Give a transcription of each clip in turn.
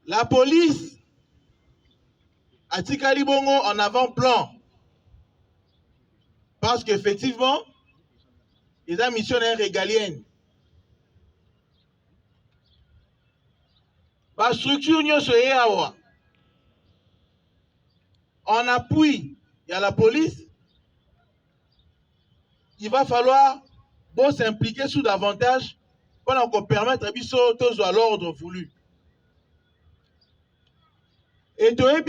La police a Tikali Bongo en avant-plan. Parce qu'effectivement, ils ont missionnaire régalienne. La structure en appui, il y a la police. Il va falloir s'impliquer sous davantage pour qu'on permette à l'ordre voulu. Et tu es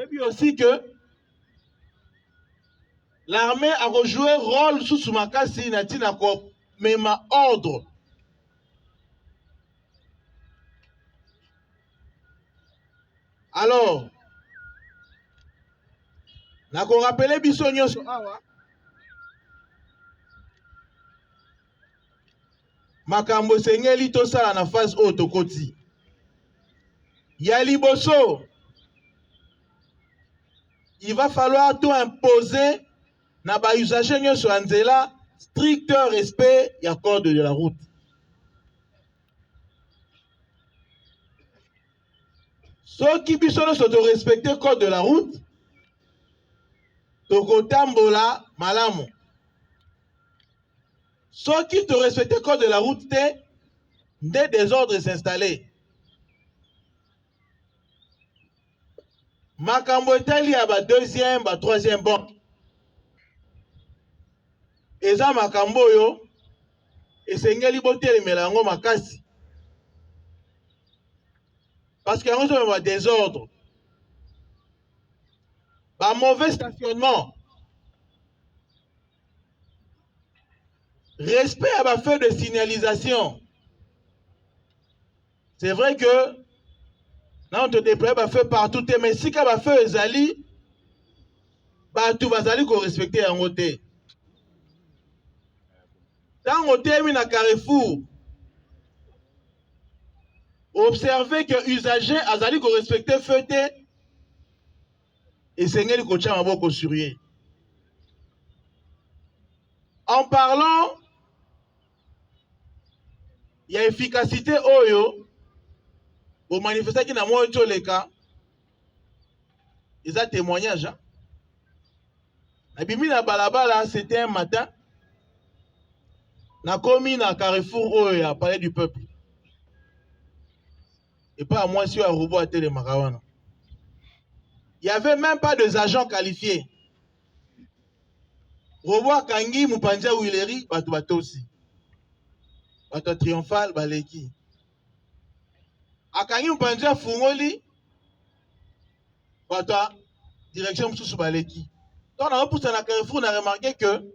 bien aussi que l'armée a rejoué rôle sous Soumakasi Natina même ordre. Alors, na ko rappelé biso nyonso awa makambo sengeli tosala na phase oyo tokoti ya liboso. Il va falloir tout imposer na ba usager nyonso ya nzela strict respect ya code de la route. Soki biso nyonso to respecter code de la route, tokotambola malamu. Soki to respecter code de la route te, des désordres s'installer. Makambo etali ya ba deuxième, ba troisième bon. Eza makambo yo esengeli botelemela yango makasi. Parce qu'il y a un désordre. Par mauvais stationnement. Respect à ma feu de signalisation. C'est vrai que là on te déploie ma feu partout, mais si ma feu est ali, tout va aller qu'on respecte un côté. Dans le terme à Carrefour, observez que usager azali qu'on respecte feu et seigneur le coach à beaucoup surveiller. En parlant, il y a efficacité oyo au manifestation qui n'a moins tous les cas. Ils ont témoignage. Nabimi na balabala, c'était un matin. Na komi na Carrefour oyo a parlé du peuple. Et pas à moi si un robot a télé marawana. Il n'y avait même pas des agents qualifiés. Robot Kangi, Mupanja Wileri, Bato aussi. Bato Triomphal, Baleki. Akangi Mupanja Fungoli, Bato direction Moussou Baleki. Donc on a repoussé à Carrefour, on a remarqué que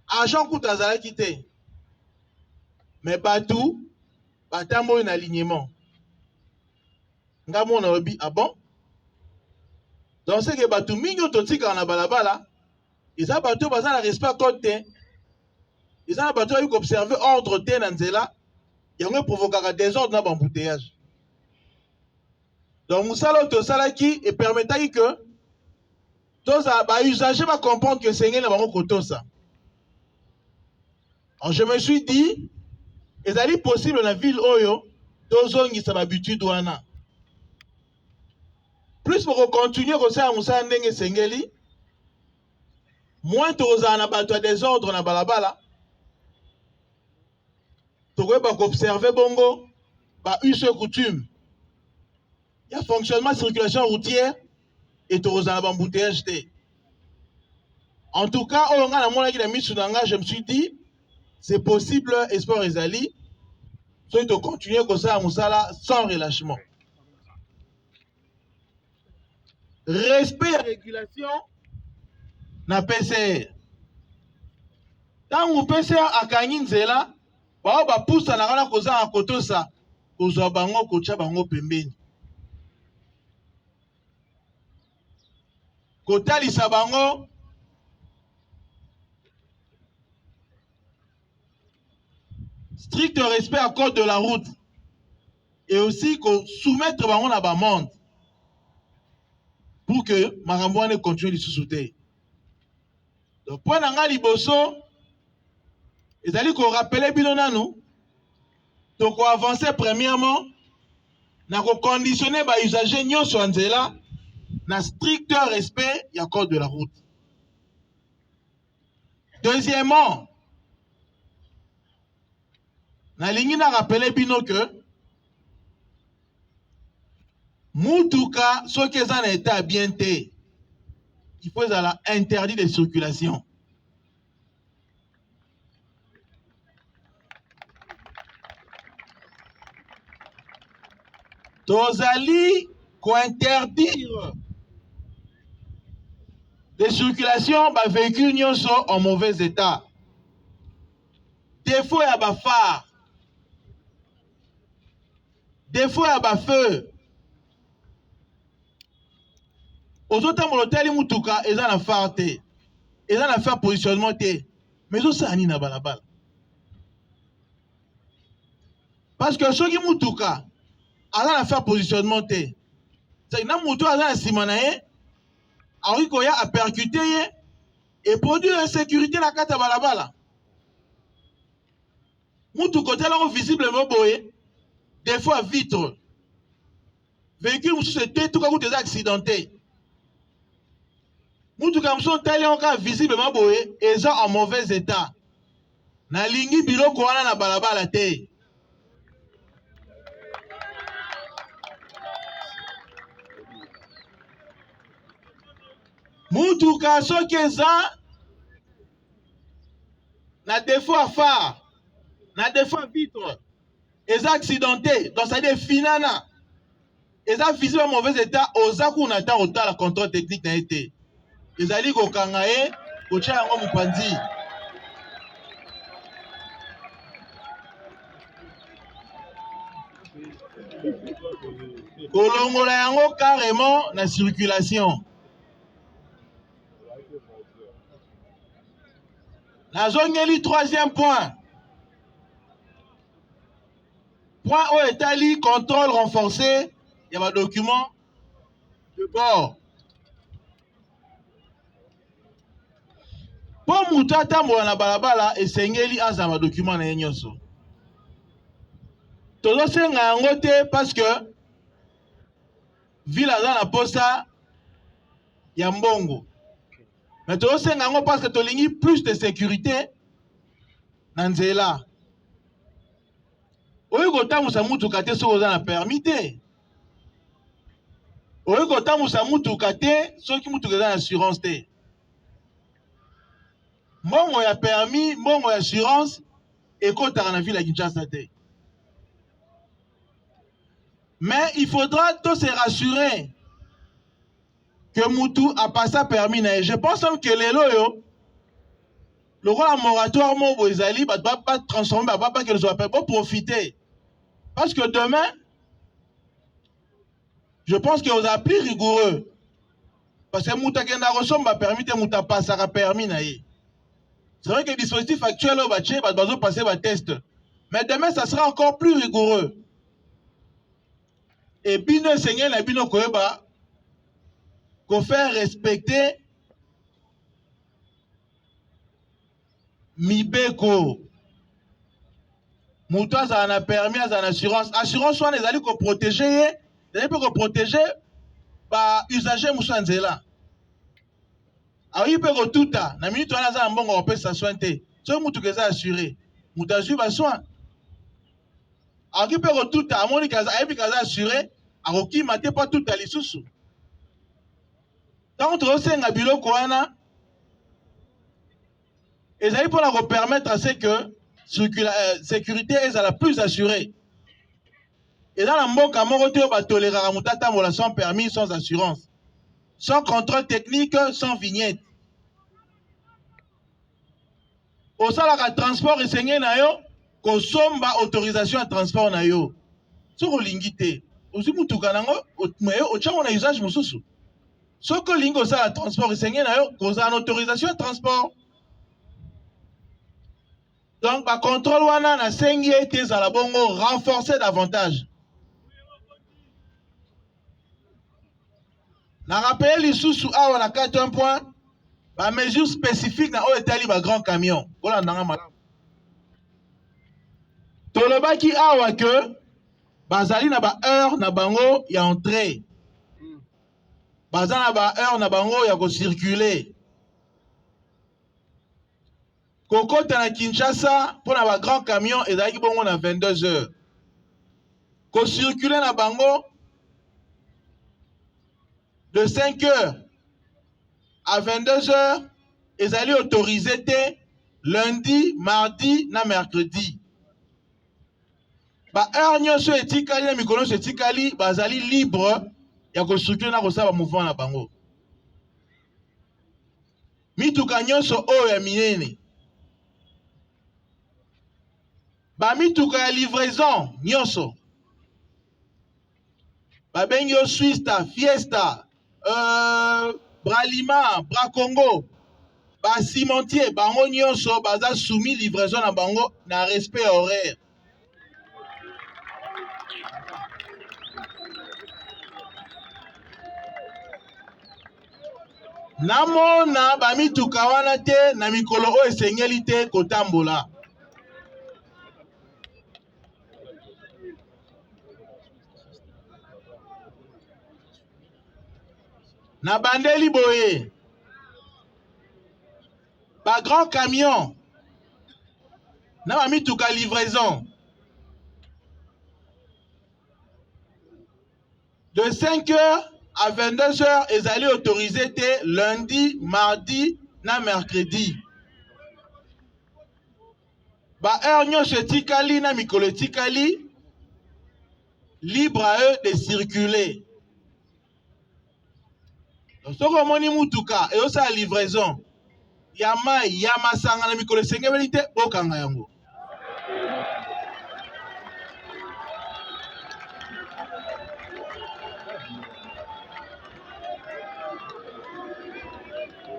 agent coûte à Zala quitté. Mais Batou, Batamo un alignement. Ngamo on a dit, ah bon? Donc c'est que Batou Mingo Totika en balabala, ils ont Batou Bazan respect côté. Ils ont Batou eu observer ordre Tenanzela, il y a un provoquera désordre dans l'embouteillage. Donc Moussalo Tosalaki et permettait que tous les usagers vont comprendre que c'est un peu ça. Alors je me suis dit, est-ce possible dans la ville Oyo, tous ont une habitude douana. Plus pour continuer comme ça, Moussa Ndenge Sengeli, moins tu as un désordre dans la balabala, tu vas observer bongo, une coutume. Il y a fonctionnement circulation routière et tu as un embouteillage. En tout cas, je me suis dit, c'est possible, Espoir Ezali, soit tu continuer comme ça à Moussala sans relâchement. Respect et régulation na PCR. Tant que PCR a gagné nzela, ba pousse na kana koza a kotosa, kozwa bango kocha bango pembeni. Kotalisa bango strict respect à code de la route et aussi soumettre bango na ba monde pour que Marambouane continue de se soutenir. Donc, point d'anga liboso, ils allaient qu'on rappelle Bilonano, Donc, on avance premièrement, on a conditionné les usagers nyonso ya nzela na strict respect du code de la route. Deuxièmement, nalingi na rappeler bino que mutuka soki eza na état bien te, il faut ezala interdit de circulation. Tozali ko-interdire de circulation ba véhicule nyonso en mauvais état. Défaut ya ba phare, défaut ya ba feu. Ozotambola otali mutuka eza na phare te, eza na faire positionnement te, mais ezosala nini na balabala? Parce que soki mutuka aza na faire positionnement te, na mutu aza na nsima na ye akoki koya apercute ye et produire insécurité na kati ya balabala. Mutuka otalango visiblement boye, des fois vitre, véhicule mosusu etetuka kuta eza accidenté. Mutuka mosusu otali yango visiblement boye eza en mauvais état. Nalingi biloko wana na balabala te. Mutuka soki eza na défaut à phare, na défaut à vitre, eza accidenté, donc ça veut dire finana. Eza visiblement en mauvais état, oza kuna ta otala contrôle technique na été. Ezali kokanga ye, kotia yango mopanzi. Kolongola yango carrément na circulation. Nazongeli troisième point. Point où etali contrôle renforcé, il y a un document de bord. Pour mutata mwana balabala esengeli aza ma document na nyonso. Tozo senga yango te parce que ville aza na posa ya mbongo. Mais tozo senga yango parce que tolingi plus de sécurité na nzela. Oyo kotamusa mutuka te soki oza na permis te. Oyo kotamusa mutuka te soki mutuka eza na assurance te. Mbongo ya permis, mbongo ya assurance ekotaka na ville ya Kinshasa te. Mais il faudra tous se rassurer que Moutou a passé permis. Je pense même que les loyaux, le roi moratoire, mon ezali, va pas transformer, va pas qu'ils soient pour profiter. Parce que demain, je pense que vous avez plus rigoureux. Parce que Mouta Kenda ressemble à permis, Mouta passe à permis. C'est vrai que le dispositif actuel va passer un test. Mais demain, ça sera encore plus rigoureux. Et bino seigneur na bino koeba ko faire respecter mibeko. Mutu aza na permis, aza na assurance. Assurance wana ezali ko protéger ye, ezali ko protéger ba usager musu nzela. Ayi pe ko tuta na minute wana aza mbongo opesa soin te. So mutu keza assuré. Mutu azui ba soin. Ayi pe ko tuta amoni kaza ayi kaza assuré. Akoki mate pas tout à l'issue. Donc, on a biloko wana. Et ça pour la permettre à ce que la sécurité est la plus assurée. Et dans la mboka morote ba tolérera mutata mola sans permis, sans assurance, sans contrôle technique, sans vignette. Au salaire de transport et seigneur na yo, ko somba autorisation à transport na yo. Soko lingité. Aussi mutuka nango ochango na usage mususu. Soko lingo ça transport esengeli na yo koza en autorisation de transport. Donc ba contrôle wana na sengi ete za la bongo renforcer davantage. Na rappel lisusu awa na 4 point ba mesure spécifique na o etali ba grand camion. Ola ndanga malamu. Tolobaki awa que bazali na ba heure na bango ya entrée. Baza na ba heure na bango ya ko circuler. Kokota na Kinshasa pour na ba grand camion ezalaki bongo na 22 heures. Ko circuler na bango de 5 heures à 22 heures ezali autorisé te lundi, mardi na mercredi. Ba heure nyonso etikali na mikolo nyonso etikali bazali libre ya ko circuler na kosala mouvement na bango. Mituka nyonso oyo ya minene. Ba mituka ya livraison nyonso. Ba bengi yo Swista, Fiesta, Bralima, Bracongo, ba cimentier, bango nyonso baza soumis livraison na bango na respect horaire. Namona ba mituka wana te na mikolo oyo esengeli te kotambola. Na bandeli boye. Ba grand camion. Na ba mituka livraison. De 5 heures à 22 heures, ezali autorisé te lundi, mardi na mercredi. Ba heure nyonso etikali na mikolo etikali libre à eux de circuler. Soko omoni mutuka ezosala livraison ya mai ya masanga na mikolo esengeli te bokanga yango.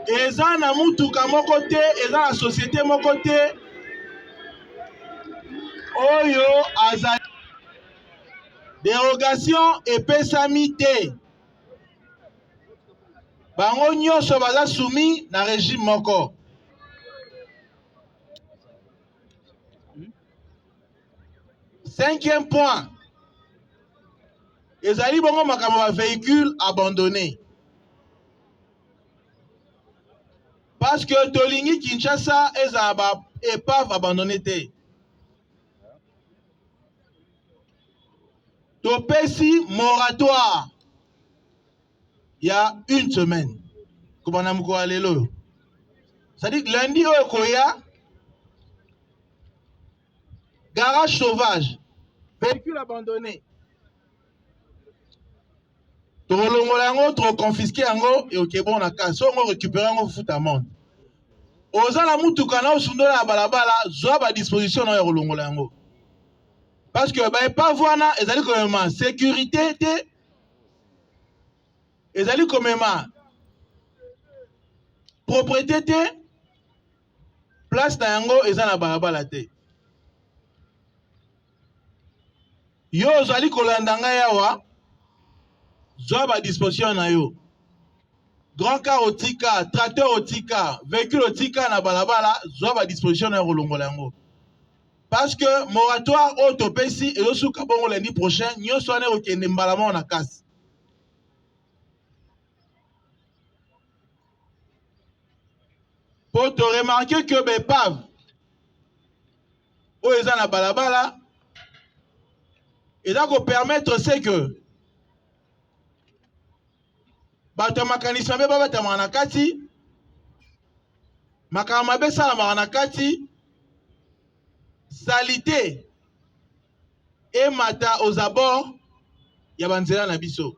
Eza na mutuka moko te, eza na société moko te oyo azali dérogation epesami te. Bango nyonso baza soumis na régime moko. Cinquième point. Ezali bongo makambo ba véhicule abandonné. Parce que tolingi Kinshasa eza ba épave abandonné te. Topesi moratoire. Il y a une semaine. Comment on a mouko alelo. C'est-à-dire que lundi au Koya, garage sauvage, véhicule abandonné. Tolongola yango, trop confisqué yango, et ok bon na casse, on récupère yango fout amende. Oza la mutuka na osundola ya balabala, zwa ba disposition na rolongola yango. Parce que ba pas wana ezali komema sécurité te. Ezali komema propriété te. Place na yango eza na balabala te. Yo ozali kolanda ngai awa, zwa ba disposition na yo. Grand car otika, tracteur otika, véhicule otika na balabala, zwa ba disposition na rolongola yango. Parce que moratoire autopesi et osu kabongo lundi prochain, nyonso ane okende mbalama na casse. Pour te remarquer que bepave o eza na balabala, eza ko permettre c'est que bato makanisa be baba tamana kati, makama be sala makana kati, salité et mata aux abords ya banzela na biso.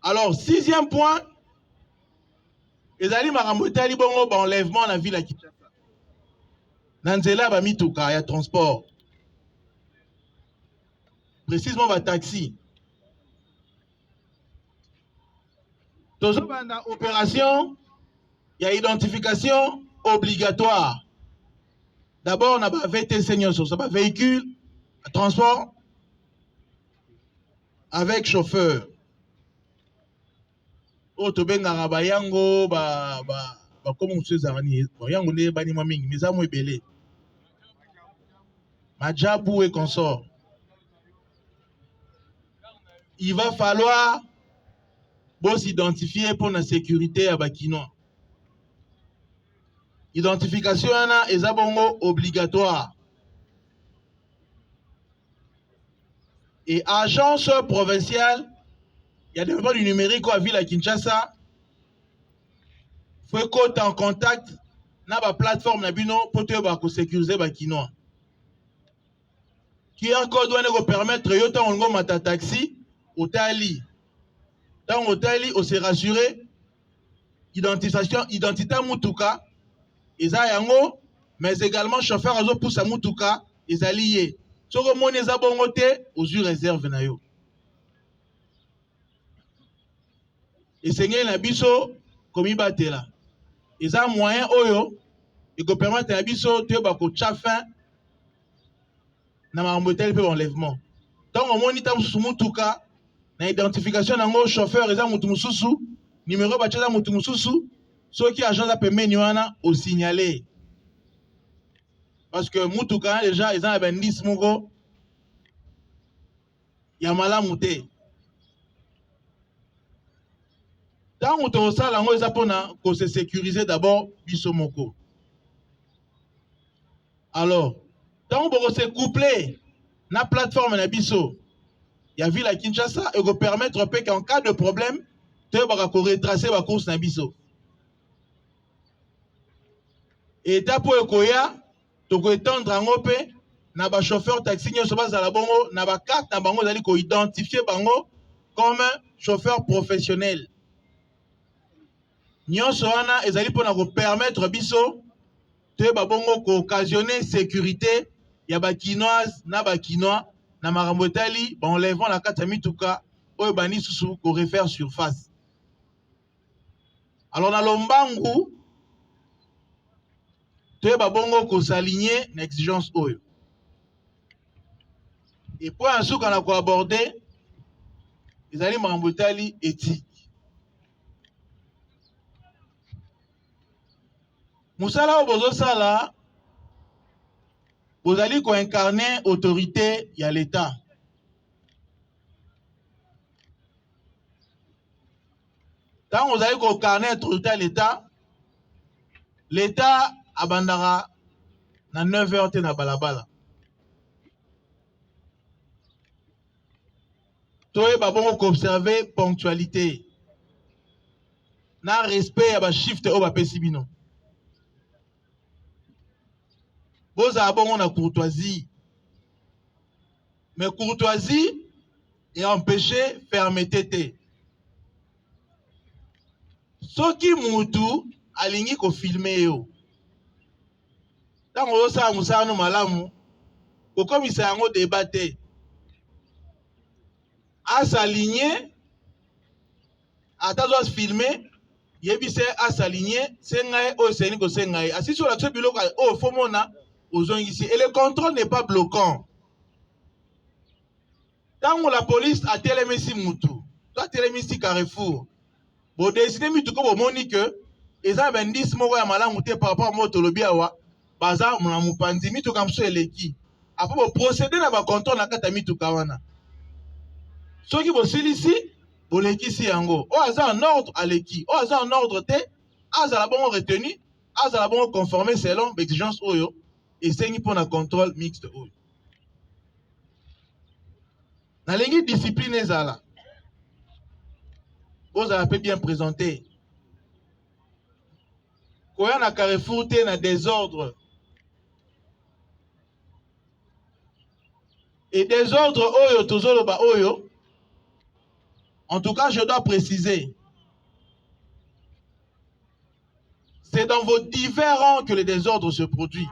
Alors, sixième point, ezali makambo etali bongo ba enlèvement na ville ya Kinshasa. Na nzela ba mituka ya transport. Précisément ba taxi. Tozo banda opération ya identification obligatoire. D'abord, on a un VTC nyonso, ça va véhicule, transport avec chauffeur. O to benga ba yango ba comme on sait zarani, yango ne bani mingi, mais ça mo ebele. Madjabou et consorts. Il va falloir s'identifier pour la sécurité à Bakinois. Identification est obligatoire. Et agence provinciale, il y a des développement du numérique à ville à Kinshasa. Il faut qu'on en contact na ba plateforme na bino pour te sécuriser Bakinois. QR code doit nous permettre yo ta ongo mata taxi au tali. Tant au tali on s'est rassuré identité mutuka eza yango mais également chauffeur azo poussa mutuka ezali ye. Soko moni eza bongo te aux réserve na yo. Et seigneur na biso komi batela. Eza moyen oyo et ko permettre na biso te ba ko tchafin na makambotel pe enlèvement. Tant on moni ta mutuka na identification nango chauffeur eza mutu mususu numéro ba tchaza mutu mususu ceux qui agent la pemeni wana au signaler. Parce que mutuka déjà ils ont un indice moko ya malamu te. Tant on ça lango eza pona ko se sécuriser d'abord biso moko. Alors, tant on se coupler na plateforme na biso ya ville à Kinshasa et go permettre qu'en cas de problème te ba ko retracer ba course na biso. Et tapo ekoya to ko étendre en pe na ba chauffeur taxi nyo so bazala bongo na ba carte na bango zali ko identifier bango comme chauffeur professionnel. Nyonso wana ezali pona ko permettre biso te ba bongo ko occasionner sécurité ya ba kinoise na ba kinois na makambo etali ba enlèvement la kata mituka oyo bani susu ko refaire surface. Alors na lombangu te ba bongo ko s'aligner na exigence oyo. Et pour un souk on a ko aborder ezali makambo etali éthique. Musala bozo sala bozali ko incarner autorité ya l'État. Tant vous allez ko incarner autorité ya l'État, l'État abandara na 9h te na balabala. Toye ba bongo ko observer ponctualité. Na respect ya ba shift o ba pesi bino. Boza bongo na courtoisie. Mais courtoisie et empêcher fermeté. Soki mutu alingi ko filmer yo. Tango osa musala no malamu ko komisa yango débatté. A s'aligner atazo filmer yebise a s'aligner sengai o seni ko sengai asi sur la tse biloko o fomona ozongisi et le contrôle n'est pas bloquant. Tango la police a télémisi mutu, toi télémisi Carrefour. Bo décider mutu ko bomoni que eza bendis moko ya malamu te par rapport à moto lobiawa baza na mupanzi mitu kamso eleki. Après bo procéder na ba contrôle na kata mitu kawana. Soki bo silisi bo lekisi yango. O aza en ordre aleki. O aza en ordre te, aza la bon retenu, aza la bon conformer selon l'exigence oyo et sengi pour na contrôle mixte oyo. Na lengi discipline ezala. Vous avez bien présenté. Quand on a Carrefour, il y a désordre. Et désordre, oyo, tozolo ba oyo. En tout cas, je dois préciser. C'est dans vos divers rangs que le désordre se produit.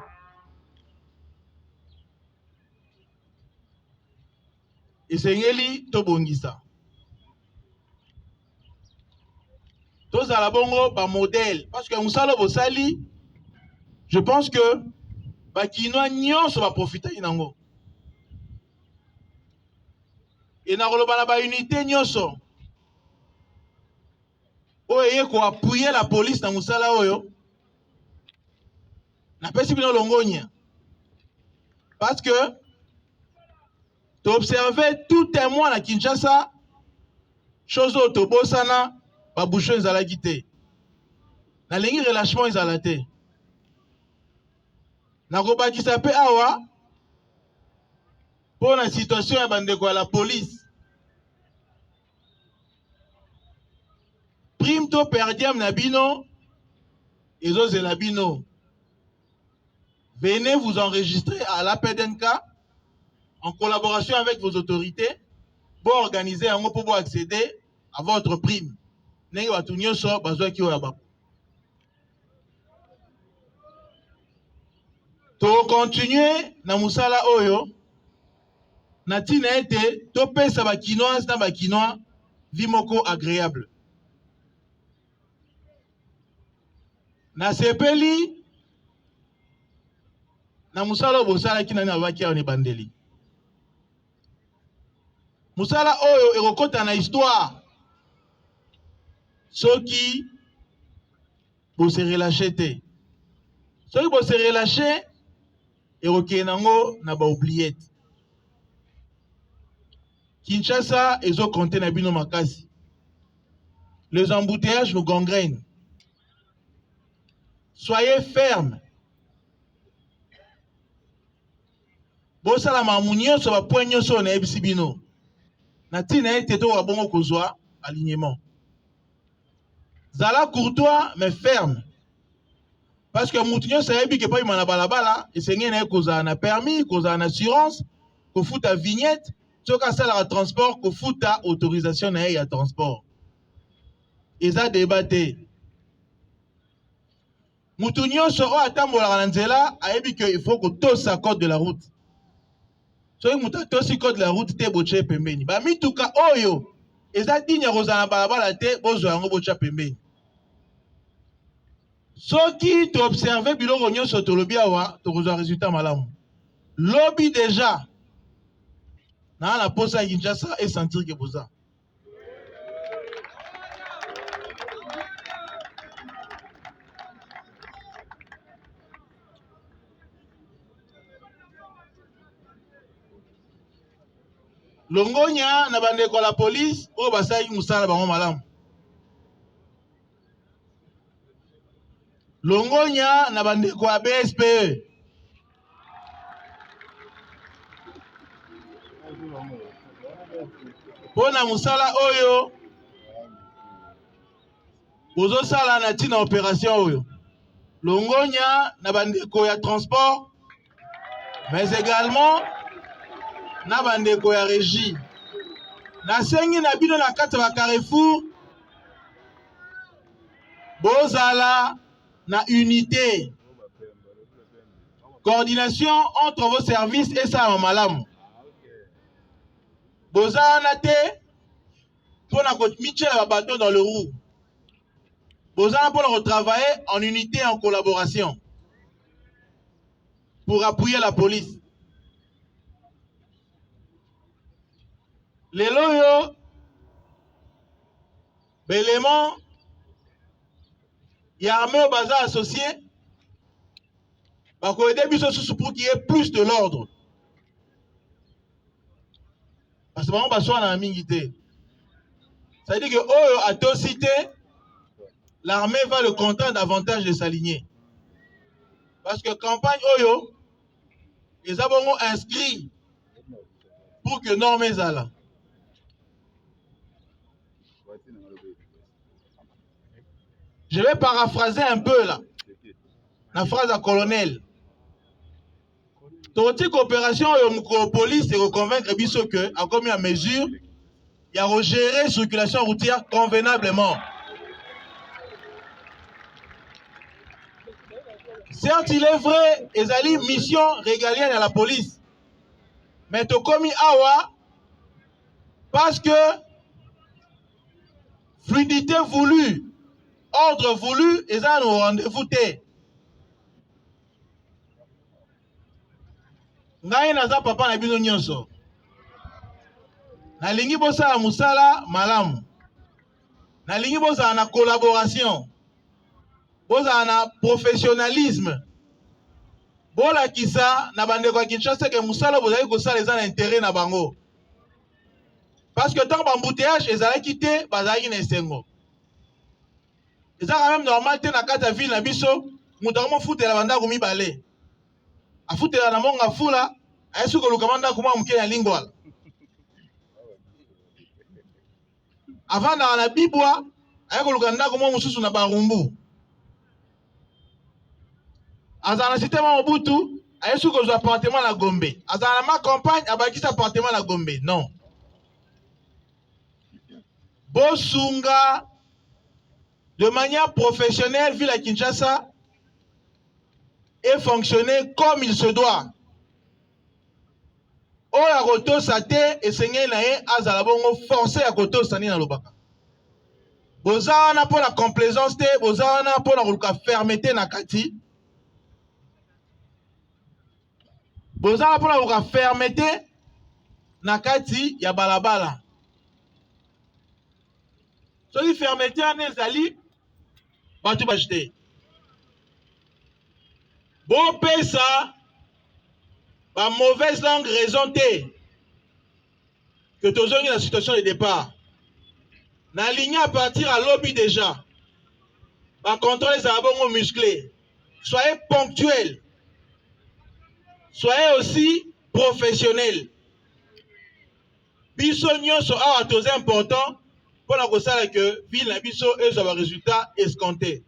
Et c'est Ngeli Tobongisa. Tous à la bongo, par modèle. Parce que Moussalo Bossali, je pense que Bakinois Nyon va profiter d'inango. Et na rolobana ba unité Nyonso. Oye ko appuyer la police na Moussala oyo. Na pesi bino longonya. Parce que tu observes tout un mois à Kinshasa, chose au Tobosana, babouchon ezalaki te. Na lengi relâchement ezala te. Na kobakisa pe awa pour la situation ya bandeko ya la police. Prime to per diem na bino ezozela bino. Venez vous enregistrer à l'APDNK en collaboration avec vos autorités pour organiser un pour accéder à votre prime. Nenge batu nyonso bazwaki oyo ba. To continuer na musala oyo na tina ete to pesa ba kinoise na ba kinois vie moko agréable. Na sepeli na musala bosala kina na baki ya bandeli. Musala oyo ekokota na histoire. Soki vous se relâchez te. Soki vous se relâchez et nango na ba oubliette. Kinshasa ezo compter na bino makasi. Les embouteillages nous gangrènent. Soyez fermes. Bosala mamunyo so ba point nyonso na ebisi bino. Na tina ete to wabongo kozwa alignement. Zala courtois mais ferme. Parce que moutinyo sa yebi ke pa imana balabala et sengé na koza na permis, koza na assurance, ko futa vignette, soka sala transport, ko futa autorisation na ya transport. Eza débatté. Moutinyo so o atambola na nzela ayebi ke il faut ko tosa code de la route. So muta tosi code de la route te boche pembeni. Ba mituka oyo eza dinya koza na balabala te bozo yango bocha pembeni. Soki tu observes biloko nyonso tolobi awa tokozwa résultat malamu. Lobi déjà na la posa Kinshasa et sentir que boza. Longonya na bandeko la police o basaki musala bango malamu. Longonya na bandeko ya BSPE. Pona musala oyo bozo sala na tina opération oyo. Longonya na bandeko ya transport mais également na bandeko ya régie. Na sengi na bino na kati ba Carrefour bozala na unité. Coordination entre vos services et ça malamu. Bozala te pour na mitchell ba bateau dans le roue. Bozala pour retravailler en unité en collaboration pour appuyer la police. Les loyaux, l'élément, il y a armé au bazar associé, pour qu'il y ait plus de l'ordre. Parce que on va soit dans la mingité. Ça veut dire que oh, à tout cité, l'armée va le content davantage de s'aligner. Parce que campagne Oyo, ils ont inscrit pour que normes là. Je vais paraphraser un peu là. La phrase à colonel. Toute coopération au police et convaincre biso que, à combien de mesures, il y a gérer la circulation routière convenablement. Certes, il est vrai, ils ont une mission régalienne à la police. Mais tu commis awa parce que fluidité voulue, ordre voulu, ils ont un rendez-vous. Ngai naza papa na bino nyonso. Na lingi bosa la musala malamu. Na lingi bosa na collaboration. Bosa na professionnalisme. bola kisa na bande kwa Kinshasa ke musala bozali kosala eza na intérêt na bango. Parce que tant bambouteillage ezala quitté bazali na esengo. Eza quand même normal te na kata ville na biso mutu akomo futela bandako mibale. Afutela na monga fula ayesu koluka bandako mwa muke na lingwala. Avant na bibwa ayekoluka ndako mwa mususu na barumbu. Azala na système Mobutu ayesu kozwa appartement na Gombe. Azala na ma campagne abakisa appartement na Gombe. Non. Bosunga de manière professionnelle, ville à Kinshasa, et fonctionner comme il se doit. Oya koto sate esenye na ye azala bongo forcé à koto sani na lobaka. Bozana pour la complaisance te, bozana pour la fermeté na kati. Bozana pour la fermeté na kati ya balabala. Soki fermeté ane ezali batu bajete. Bon pesa ba mauvaise langue raison te que tozongi la situation de départ. Na ligne à partir à lobby déjà. Ba contrôle les abongo musclés. Soyez ponctuels. Soyez aussi professionnels. Biso nyonso awa toza important pour la kosala que ville na biso ezwa résultat escompté.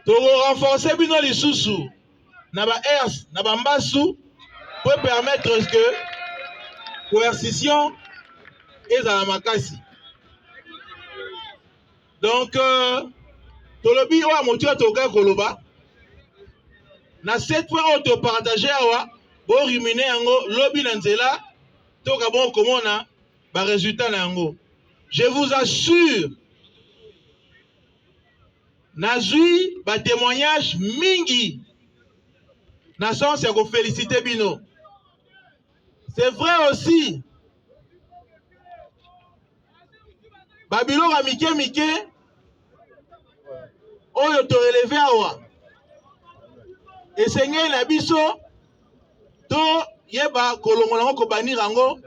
Toko renforcer bino lisusu na ba ers na ba mbasu pour permettre que coercition ezala makasi. Donc tolobi oya motu atoka koloba na cette fois auto partager awa bo ruminer yango lobi na nzela toka bon komona ba résultat na yango. Je vous assure nazui ba témoignage mingi na sens ya ko féliciter bino. C'est vrai aussi babilo ka mike oyo to relevé awa esengeli na biso to yeba kolongola ngo ko banir yango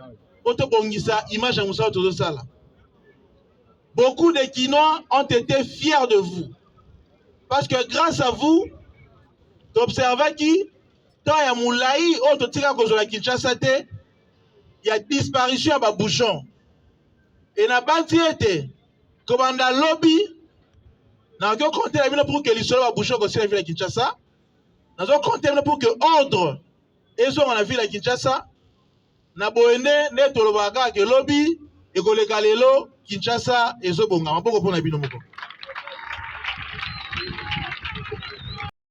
oto bongisa image ya musala tozo sala. Beaucoup de Kinois ont été fiers de vous. Parce que grâce à vous, t'observez qui, tant ya moulaï, auto tika kozola Kinshasa te, y a disparition à bouchon. Et na banti ete, komanda lobby, na ko compter la ville pour que l'isolo ba bouchon ko la ville à Kinshasa. Na ko compter pour que ordre ezo na ville à Kinshasa. Na boende ne tolobaka ke lobby e koleka lelo Kinshasa ezo bonga. Mapoko pona bino moko.